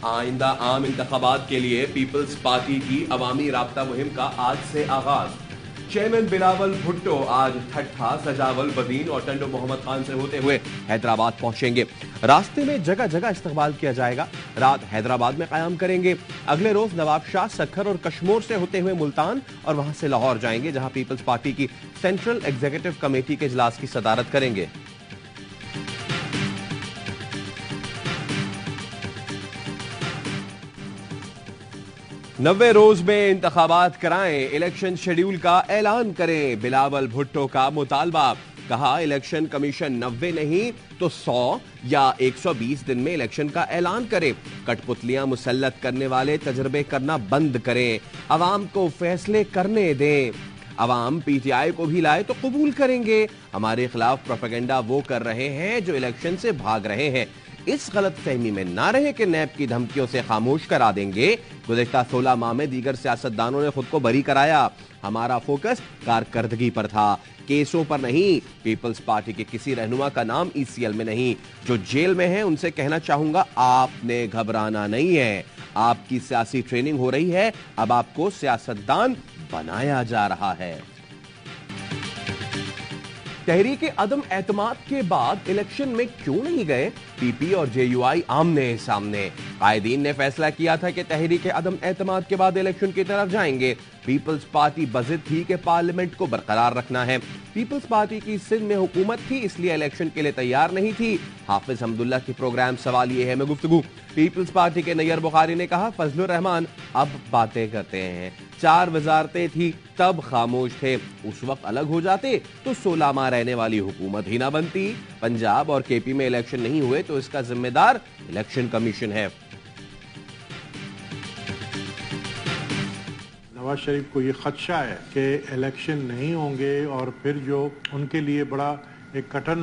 आइंदा आम इंतखाबात के लिए पीपल्स पार्टी की अवामी राब्ता मुहिम का आज से आगाज। चेयरमैन बिलावल भुट्टो आज ठट्ठा, सजावल बदीन और टंडो मोहम्मद खान से होते हुए हैदराबाद पहुंचेंगे। रास्ते में जगह जगह इस्तकबाल किया जाएगा। रात हैदराबाद में कायम करेंगे। अगले रोज नवाब शाह, सखर और कश्मीर से होते हुए मुल्तान और वहां से लाहौर जाएंगे, जहां पीपल्स पार्टी की सेंट्रल एग्जीक्यूटिव कमेटी के इजलास की सदारत करेंगे। नब्बे रोज में इंतखाबात कराएं, इलेक्शन शेड्यूल का ऐलान करें, बिलावल भुट्टो का मुतालबा। कहा, इलेक्शन कमीशन 90 नहीं तो 100 या 120 दिन में इलेक्शन का ऐलान करे। कठपुतलियां मुसल्लत करने वाले तजर्बे करना बंद करें, अवाम को फैसले करने दें। अवाम पीटीआई को भी लाए तो कबूल करेंगे। हमारे खिलाफ प्रोपेगेंडा वो कर रहे हैं जो इलेक्शन से भाग रहे हैं। इस गलत फहमी में ना रहे कि नैब की धमकियों से खामोश करा देंगे। गुज़िश्ता 16 माह में दीगर सियासतदानों ने खुद को बरी कराया। हमारा फोकस कारकर्दगी पर था, केसों पर नहीं। पीपल्स पार्टी के किसी रहनुमा का नाम ईसीएल में नहीं। जो जेल में है उनसे कहना चाहूंगा, आपने घबराना नहीं है। आपकी सियासी ट्रेनिंग हो रही है, अब आपको सियासतदान बनाया जा रहा है। तहरीक अदम एतमाद के बाद इलेक्शन में क्यों नहीं गए? पीपी और जेयूआई आमने सामने। कायदीन ने फैसला किया था कि तहरीक अदम एतमाद के बाद इलेक्शन की तरफ जाएंगे। पीपल्स पार्टी बज़िद थी कि पार्लियामेंट को बरकरार रखना है। पीपल्स पार्टी की सिंध में हुकूमत थी, इसलिए इलेक्शन के लिए तैयार नहीं थी। हाफिज हमदुल्ला की प्रोग्राम सवाल ये है में गुफ्तगू। पीपल्स पार्टी के नैयर बुखारी ने कहा, फजलुर रहमान अब बातें करते हैं। 4 वजारतें थी तब खामोश थे, उस वक्त अलग हो जाते तो 16 माह रहने वाली हुकूमत ही ना बनती। पंजाब और केपी में इलेक्शन नहीं हुए तो इसका जिम्मेदार इलेक्शन कमीशन है। नवाज शरीफ को ये खदशा है कि इलेक्शन नहीं होंगे और फिर जो उनके लिए बड़ा एक कठिन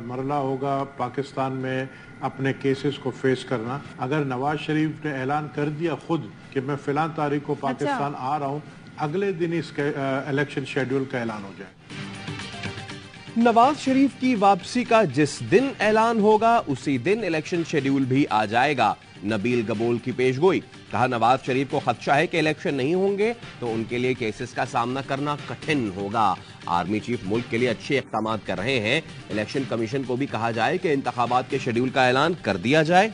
मरला होगा पाकिस्तान में अपने केसेस को फेस करना। अगर नवाज शरीफ ने ऐलान कर दिया खुद कि मैं फिलहाल तारीख को पाकिस्तान आ रहा हूं, अगले दिन इसके इलेक्शन शेड्यूल का ऐलान हो जाए। नवाज शरीफ की वापसी का जिस दिन ऐलान होगा उसी दिन इलेक्शन शेड्यूल भी आ जाएगा। नबील गबोल की पेशगोई। कहा, नवाज शरीफ को खदशा है कि इलेक्शन नहीं होंगे तो उनके लिए केसेस का सामना करना कठिन होगा। आर्मी चीफ मुल्क के लिए अच्छे इक़दाम कर रहे हैं। इलेक्शन कमीशन को भी कहा जाए कि इंतखाबात के शेड्यूल का ऐलान कर दिया जाए।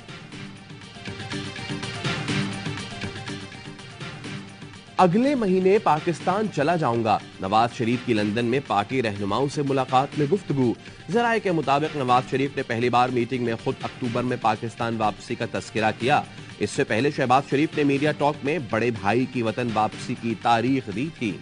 अगले महीने पाकिस्तान चला जाऊंगा। नवाज शरीफ की लंदन में पार्टी रहनुमाओं से मुलाकात में गुफ्तगू। जराये के मुताबिक नवाज शरीफ ने पहली बार मीटिंग में खुद अक्टूबर में पाकिस्तान वापसी का तस्करा किया। इससे पहले शहबाज शरीफ ने मीडिया टॉक में बड़े भाई की वतन वापसी की तारीख दी थी।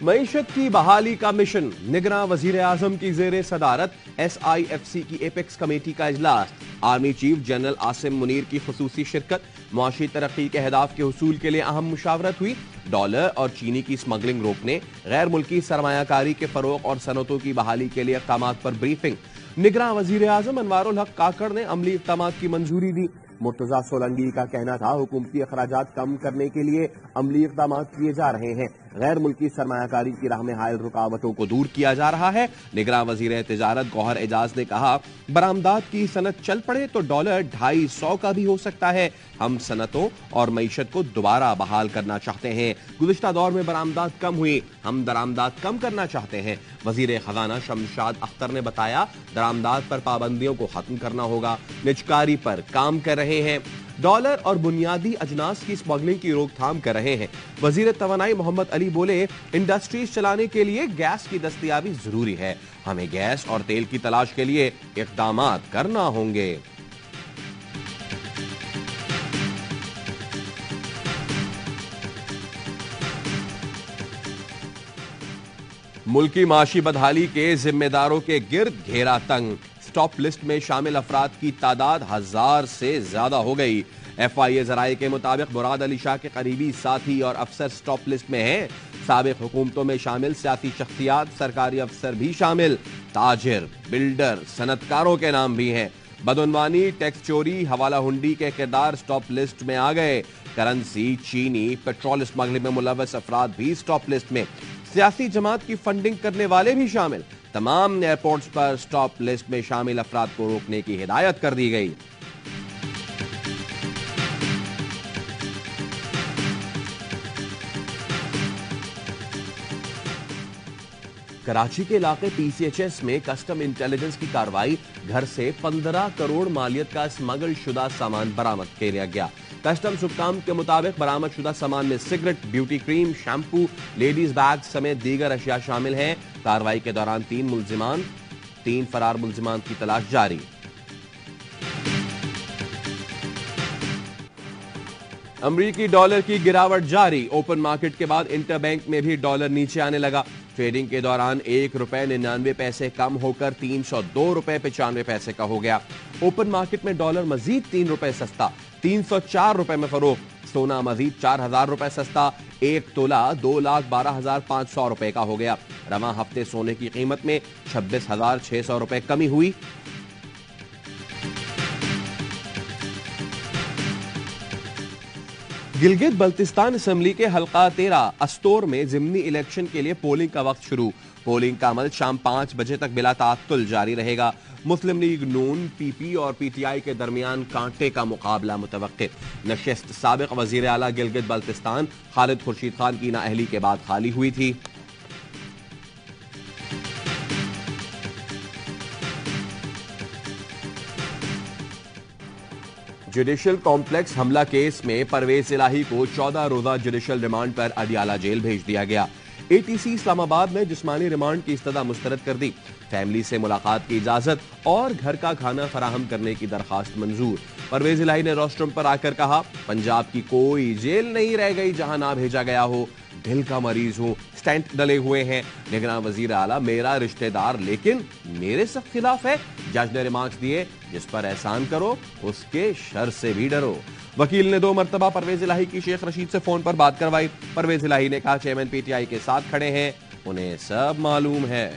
मईशत की बहाली का मिशन। निगरां वजीर आजम की जेर सदारत SIFC की एपेक्स कमेटी का इजलास। Army chief general Asim Munir की खुसूसी शिरकत। मुआशी तरक्की के अहदाफ के हुसूल के लिए अहम मुशावरत हुई। डॉलर और चीनी की स्मगलिंग रोकने, गैर मुल्की सरमायाकारी के फरोग और सनतों की बहाली के लिए इक़दामात पर ब्रीफिंग। निगरां वजीर आजम अनवारुल हक काकड़ ने अमली इक़दामात की मंजूरी दी। मुर्तजा सोलंगी का कहना था, हुकूमती अखराजात कम करने के लिए अमली इक़दामात किए जा रहे हैं। गैर मुल्की सरमायाकारी की राह में हायल रुकावटों को दूर किया जा रहा है। निगरां वजीर तिजारत गौहर एजाज ने कहा, बरामदात की सनत चल पड़े तो डॉलर 250 का भी हो सकता है। हम सनतों और मईशत को दोबारा बहाल करना चाहते हैं। गुज़िश्ता दौर में बरामदात कम हुई, हम दरामदात कम करना चाहते हैं। वजीर खजाना शमशाद अख्तर ने बताया, दरामदात पर पाबंदियों को खत्म करना होगा। निजकारी पर काम कर रहे हैं। डॉलर और बुनियादी अजनास की स्मगलिंग की रोकथाम कर रहे हैं। वजीर तवानाई मोहम्मद अली बोले, इंडस्ट्रीज चलाने के लिए गैस की दस्तयाबी जरूरी है। हमें गैस और तेल की तलाश के लिए इक़दामात करना होंगे। मुल्की माशी बदहाली के जिम्मेदारों के गिर्द घेरा तंग। स्टॉप लिस्ट में शामिल अफराद की तादाद 1000 से ज्यादा हो गई। FIA जराये के मुताबिक मुराद अली शाह के करीबी साथी और अफसर स्टॉप लिस्ट में हैं। साबिक हुकूमतों में शामिल सियासी शख्सियात, सरकारी अफसर भी शामिल। ताजिर, बिल्डर, सनतकारों के नाम भी हैं। बदउनवानी, टैक्स चोरी, हवाला हुंडी के किरदार स्टॉप लिस्ट में आ गए। करेंसी, चीनी, पेट्रोल स्मगलिंग में मुलव्वस अफराद भी स्टॉप लिस्ट में। सियासी जमात की फंडिंग करने वाले भी शामिल। तमाम एयरपोर्ट्स पर स्टॉप लिस्ट में शामिल अफराद को रोकने की हिदायत कर दी गई। कराची के इलाके पीसीएचएस में कस्टम इंटेलिजेंस की कार्रवाई, घर से 15 करोड़ मालियत का स्मगल शुदा सामान बरामद किया गया। कस्टम्स हुक्काम के मुताबिक बरामद शुदा सामान में cigarette, beauty cream, shampoo, ladies bag समेत दीगर अशिया शामिल हैं। कार्रवाई के दौरान 3 फरार मुल्जिमान की तलाश जारी। अमरीकी डॉलर की गिरावट जारी, ओपन मार्केट के बाद इंटरबैंक में भी डॉलर नीचे आने लगा। ट्रेडिंग के दौरान ₹1.99 कम होकर ₹302.95 का हो गया। ओपन मार्केट में डॉलर मजीद ₹3 सस्ता, ₹304 में फरोख्त। सोना मजीद ₹4000 सस्ता, 1 तोला ₹2,12,500 का हो गया। रवां हफ्ते सोने की कीमत में ₹26,600 कमी हुई। गिलगित बल्तिस्तान असेंबली के हल्का 13 अस्तोर में जिमनी इलेक्शन के लिए पोलिंग का वक्त शुरू। पोलिंग का अमल शाम 5 बजे तक बिला तात्तुल जारी रहेगा। मुस्लिम लीग नून, पीपी और पीटीआई के दरमियान कांटे का मुकाबला मुतवक्किल। नशिस्त साबिक वजीर आला गिलगित बल्तिस्तान खालिद खुर्शीद खान की नाअहली के बाद खाली हुई थी। जुडिशल कॉम्प्लेक्स हमला केस में परवेज इलाही को 14 रोजा जुडिशल रिमांड पर अडियाला जेल भेज दिया गया। एटीसी इस्लामाबाद में जिस्मानी रिमांड की इस्तदा मुस्तरद कर दी। फैमिली से मुलाकात की इजाजत और घर का खाना फराहम करने की दरखास्त मंजूर। परवेज इलाही ने रोस्ट्रम पर आकर कहा, पंजाब की कोई जेल नहीं रह गई जहां ना भेजा गया हो। दिल का मरीज हूं, स्टेंट डले हुए हैं। निगरान वजीर आला मेरा रिश्तेदार लेकिन मेरे सख्त खिलाफ है। जज ने रिमार्क्स दिए, जिस पर एहसान करो उसके शर से भी डरो। वकील ने 2 मरतबा परवेज इलाही की शेख रशीद से फोन पर बात करवाई। परवेज इलाही ने कहा, चेयरमैन पीटीआई के साथ खड़े हैं, उन्हें सब मालूम है।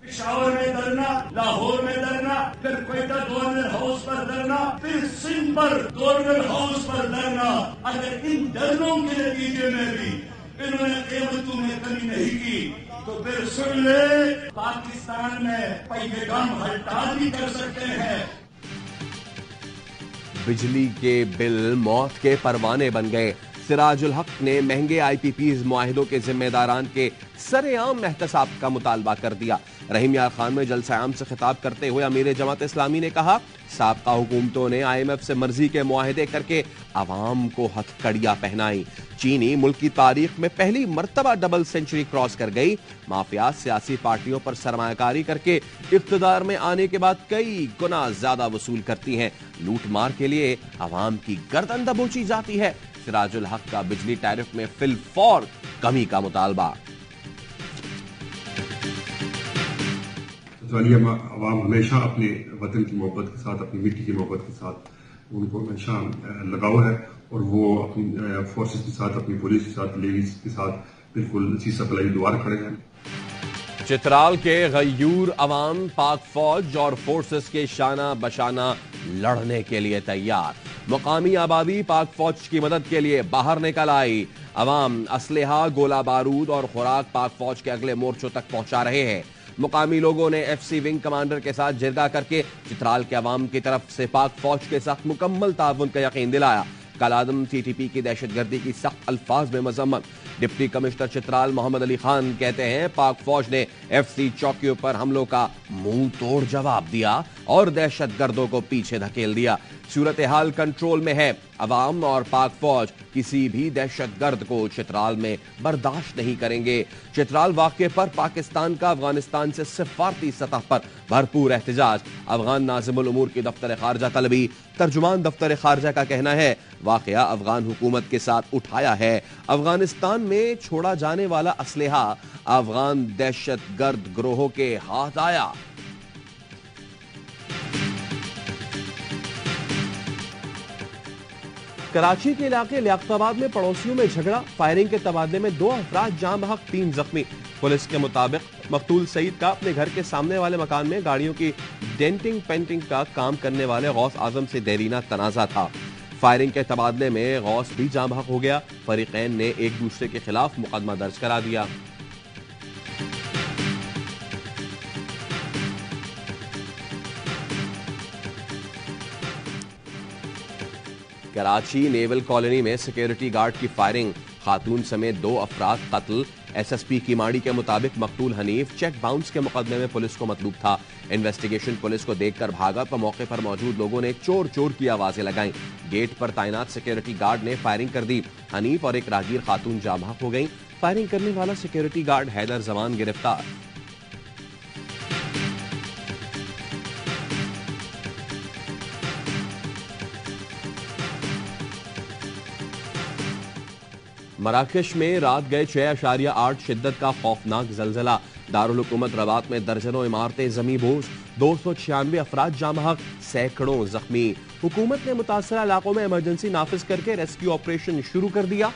पेशावर में धरना, लाहौर में धरना, फिर क्वेटा गवर्नर हाउस पर धरना, फिर सिंध पर गवर्नर हाउस पर धरना। अगर इन धरनों के नतीजे में भी इन्होंने कीमतों में कमी नहीं की तो फिर सुन ले, पाकिस्तान में पैगाम हड़ताल भी कर सकते हैं। बिजली के बिल मौत के परवाने बन गए। सिराजुल हक ने महंगे आईपीपीज मुआहिदों के जिम्मेदारान के सरेआम एहतसाब का मुतालबा कर दिया। रहीम यार खान में जलसा-ए-आम से खिताब करते हुए अमीर जमात इस्लामी ने कहा, साबका हुकूमतों ने IMF से मर्जी के मुआहिदे करके अवाम को हथकड़ियां पहनाई। चीनी मुल्क की तारीख में पहली मर्तबा डबल सेंचुरी क्रॉस कर गई। माफिया सियासी पार्टियों पर सरमायाकारी करके इख्तिदार में आने के बाद कई गुना ज्यादा वसूल करती हैं। लूट मार के लिए अवाम की गर्दन दबोची जाती है। सिराजुल हक का बिजली टैरिफ में फिलफौर कमी का मुतालबा। अवाम हमेशा अपने वतन की मोहब्बत के साथ, अपनी मिट्टी की मोहब्बत के साथ उनको हमेशा लगाव है और वो अपनी फोर्सेस के साथ, अपनी पुलिस के साथ, लेडीज के साथ बिल्कुल सीसा पलाई द्वार खड़े हैं। चित्राल के गयूर अवाम पाक फौज और फोर्सेस के शाना बशाना लड़ने के लिए तैयार। मुकामी आबादी पाक फौज की मदद के लिए बाहर निकल आई। अवाम असलहा, गोला बारूद और खुराक पाक फौज के अगले मोर्चों तक पहुंचा रहे हैं। मुकामी लोगों ने FC विंग कमांडर के साथ जिरगा करके चित्राल के अवाम की तरफ से पाक फौज के साथ मुकम्मल ताउन का यकीन दिलाया। कलादम TTP की दहशतगर्दी की सख्त अल्फाज में मजम्मत। डिप्टी कमिश्नर चित्राल मोहम्मद अली खान कहते हैं, पाक फौज ने FC चौकियों पर हमलों का मुंह तोड़ जवाब दिया और दहशतगर्दों को पीछे धकेल दिया। सूरत हाल कंट्रोल में है। अवाम और पाक फौज किसी भी दहशतगर्द को चित्राल में बर्दाश्त नहीं करेंगे। चित्राल वाक़े पर पाकिस्तान का अफगानिस्तान से सिफारती सतह पर भरपूर एहतजाज। अफगान नाज़िमुल उमूर की दफ्तर खारजा तलबी। तर्जुमान दफ्तर खारजा का कहना है, वाक़या अफगान हुकूमत के साथ उठाया है। अफगानिस्तान में छोड़ा जाने वाला असलहा अफगान दहशतगर्द गिरोहों के हाथ आया। कराची के इलाके लियाकताबाद में पड़ोसियों में झगड़ा, फायरिंग के तबादले में 2 अफराद जाँ बहक, 3 जख्मी। पुलिस के मुताबिक मकतूल सईद का अपने घर के सामने वाले मकान में गाड़ियों की डेंटिंग पेंटिंग का काम करने वाले गौस आजम से देरीना तनाजा था। फायरिंग के तबादले में गौस भी जाँ बहक हो गया। फरीकैन ने एक दूसरे के खिलाफ मुकदमा दर्ज करा दिया। कराची नेवल कॉलोनी में सिक्योरिटी गार्ड की फायरिंग, खातून समेत 2 अफराद कत्ल। एसएसपी कीमाड़ी के मुताबिक मकतूल हनीफ चेक बाउंस के मुकदमे में पुलिस को मतलूब था। इन्वेस्टिगेशन पुलिस को देखकर भागा तो मौके पर मौजूद लोगों ने चोर चोर की आवाजें लगाईं। गेट पर तैनात सिक्योरिटी गार्ड ने फायरिंग कर दी। हनीफ और एक राहगीर खातून जाँ बहक हो गईं। फायरिंग करने वाला सिक्योरिटी गार्ड हैदर जमान गिरफ्तार। मराकश में रात गए 6.8 शिद्दत का खौफनाक जलजला। दारुल हुकूमत रबात में दर्जनों इमारतें जमी बोझ, 296 अफराद जाँ बहक, सैकड़ों जख्मी। हुकूमत ने मुतासरा इलाकों में इमरजेंसी नाफिज करके रेस्क्यू ऑपरेशन शुरू कर दिया।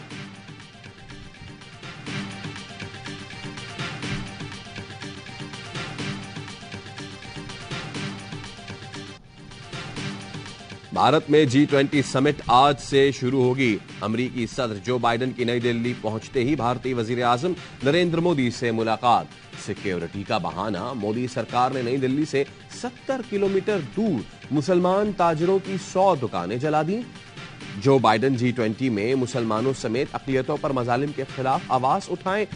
भारत में G20 समिट आज से शुरू होगी। अमरीकी सदर जो बाइडेन की नई दिल्ली पहुंचते ही भारतीय वजीर आजम नरेंद्र मोदी से मुलाकात। सिक्योरिटी का बहाना, मोदी सरकार ने नई दिल्ली से 70 किलोमीटर दूर मुसलमान ताजिरों की 100 दुकानें जला दी। जो बाइडेन G20 में मुसलमानों समेत अक़लियतों पर मजालिम के खिलाफ आवाज उठाएं।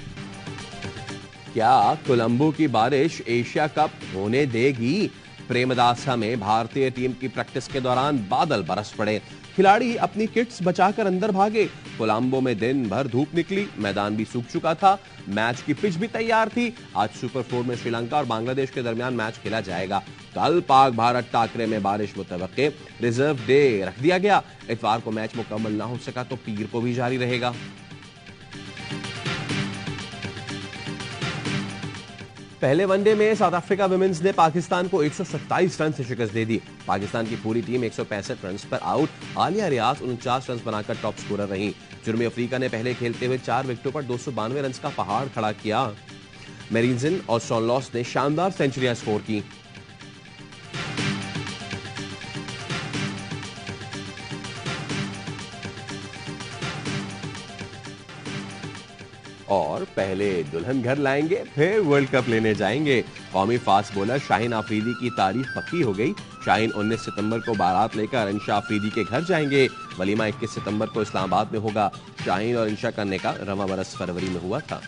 क्या कोलंबो की बारिश एशिया कप होने देगी? प्रेमदासा में भारतीय टीम की प्रैक्टिस के दौरान बादल बरस पड़े। खिलाड़ी अपनी किट्स बचाकर अंदर भागे। कोलंबो में दिन भर धूप निकली, मैदान भी सूख चुका था। मैच की पिच भी तैयार थी। आज सुपर 4 में श्रीलंका और बांग्लादेश के दरमियान मैच खेला जाएगा। कल पाक भारत टाकरे में बारिश मुतवक्के, रिजर्व डे रख दिया गया। इतवार को मैच मुकम्मल ना हो सका तो पीर को भी जारी रहेगा। पहले वनडे में साउथ अफ्रीका विमेंस ने पाकिस्तान को 127 रन से शिकस्त दे दी। पाकिस्तान की पूरी टीम 165 रन पर आउट। आलिया रियाज 49 रन बनाकर टॉप स्कोरर रही। जुर्मी अफ्रीका ने पहले खेलते हुए 4 विकेटों पर 292 रन का पहाड़ खड़ा किया। मेरिनजन और सॉनलॉस ने शानदार सेंचुरियां स्कोर की। और पहले दुल्हन घर लाएंगे, फिर वर्ल्ड कप लेने जाएंगे। कौमी फास्ट बॉलर शाहीन आफरीदी की तारीख पक्की हो गई। शाहीन 19 सितंबर को बारात लेकर इंशा आफरीदी के घर जाएंगे। वलीमा 21 सितंबर को इस्लामाबाद में होगा। शाहीन और इंशा का निकाह रवां बरस फरवरी में हुआ था।